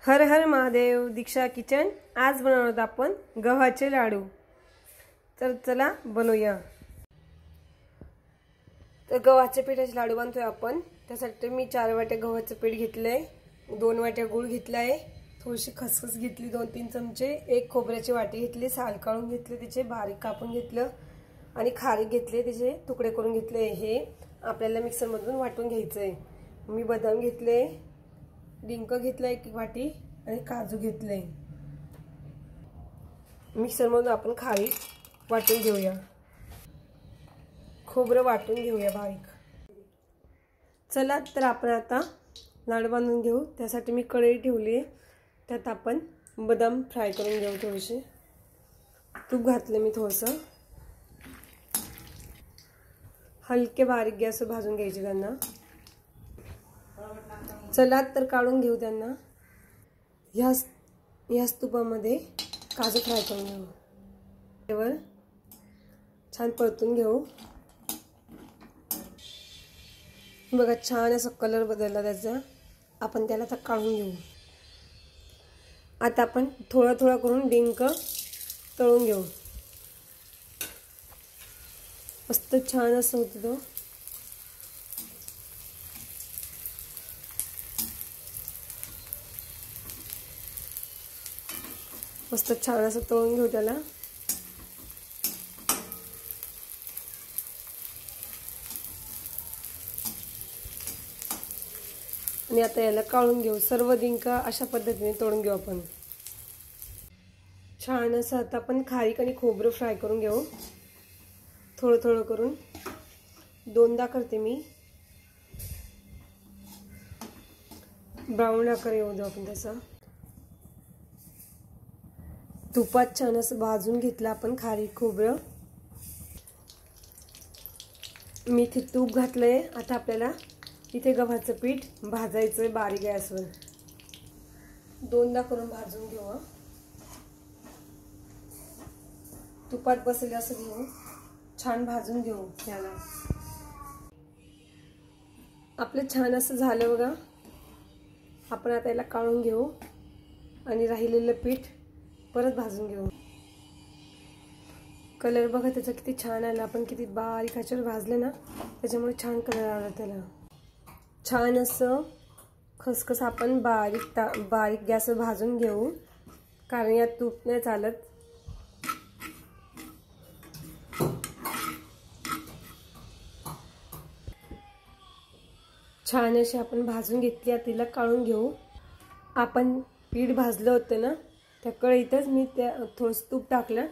हर हर महादेव। दीक्षा kitchen. आज बनवणार आपण गव्हाचे लाडू। तर चला बनवूया। तर गव्हाचे पिठाचे लाडू बनवतोय आपण। त्यासाठी मी 4 वाट्या गव्हाचे पीठ घेतलंय, 2 वाट्या गूळ घेतलाय, थोडीशी खसखस घेतली, 2-3 चमचे, एक खोबऱ्याची वाटी घेतली, साल काढून घेतले, त्याचे बारीक कापून घेतलं आणि खारीक घेतले, त्याचे तुकडे करून घेतले। हे आपल्याला मिक्सर मधून वाटून घ्यायचंय। मी बदाम घेतले, डिंक घेतला 1 वाटी आणि काजू घेतले। मिक्सर मधून आपण खारीक वाटून घेऊया, खोबरं वाटून घेऊया बारीक। चला तर आपण आता लाडू बांधून घेऊ। त्यासाठी मी कढई ठेवली, त्यात आपण बदाम फ्राय करून घेऊ। थोडेसे तूप घातले मी, थोडंसं हलके बारीक गॅस भाजून घ्यायचे त्यांना। चला तर काढून घेऊ त्यांना। ह्याच तुपामध्ये काजू फ्राय करून घेऊ, त्यावर छान परतून घेऊ। बघा छान असा कलर बदलला त्याचा। आपण त्याला आता काढून घेऊ। आता आपण थोडा थोडा करून डिंक तळून घेऊ। मस्त छान असं होतं तो। मस्त छान असं तळून घेऊ त्याला। आणि आता याला काढून घेऊ। सर्व डिंक अशा पद्धतीने तळून घेऊ आपण। छान असं आता आपण खारीक आणि खोबरं फ्राय करून घेऊ, थोडं थोडं करून। 2दा करते मी, ब्राऊन आकार येऊ देऊ आपण त्याचा। तुपात छान असं भाजून घेतलं आपण खारीक खोबरं। मी इथे तूप घातलंय। आता आपल्याला इथे गव्हाचं पीठ भाजायचंय बारीक गॅसवर। 2दा करून भाजून घेऊ। तुपात बसेल असं घेऊ, छान भाजून घेऊ याला। आपलं छान असं झालं बघा। आपण आता याला काढून घेऊ आणि राहिलेलं पीठ परत भाजून घेऊ। कलर बघा त्याचा किती छान आला। आपण किती बारीक ह्याच्यावर भाजले ना, त्याच्यामुळे छान कलर आला त्याला। छान असं खसखस आपण बारीक गॅसवर भाजून घेऊ, कारण यात तूप नाही चालत। छान अशी आपण भाजून घेतली। आता तिला काढून घेऊ। आपण पीठ भाजलं होतं ना, त्या कढईतच मी थोडंसं तूप टाकलं।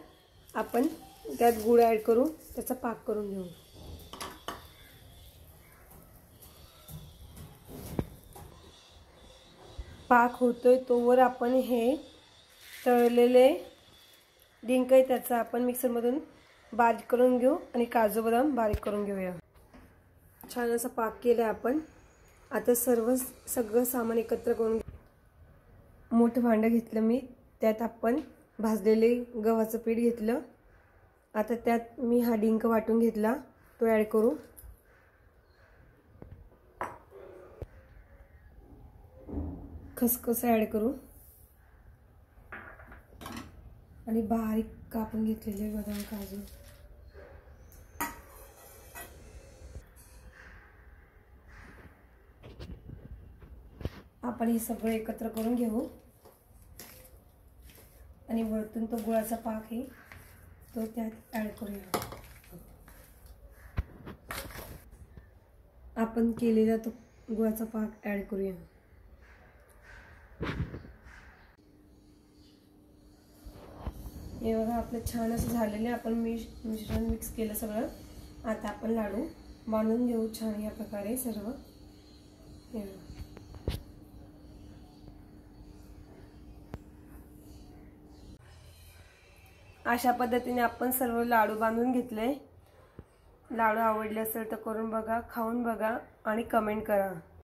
आपण त्यात गूळ ॲड करू, त्याचा पाक करून घेऊ। पाक होतोय तोवर आपण हे तळलेले डिंक आहे त्याचा आपण मिक्सरमधून बारीक करून घेऊ आणि काजू बदाम बारीक करून घेऊया। छान असा पाक केला आपण। आता सगळं सामान एकत्र करून मोठं भांडं घेतलं मी, त्यात आपण भाजलेले गव्हाचं पीठ घेतलं। आता त्यात मी हा डिंक वाटून घेतला, तो ॲड करू। खसखस ॲड करू आणि बारीक कापून घेतलेले बदाम काजू। आपण हे सगळं एकत्र करून घेऊ आणि वरतून तो गुळाचा पाक आहे तो त्यात ॲड करूया। आपण केलेला तो गुळाचा पाक ॲड करूया। हे बघा आपलं छान असं झालेलं आहे। आपण मिश्रण मिक्स केलं सगळं। आता आपण लाडू बांधून घेऊ छान या प्रकारे सर्व। अशा पद्धतीने आपण सर्व लाडू बांधून घेतले। लाडू आवडले असेल तर करून बघा, खाऊन बघा आणि कमेंट करा।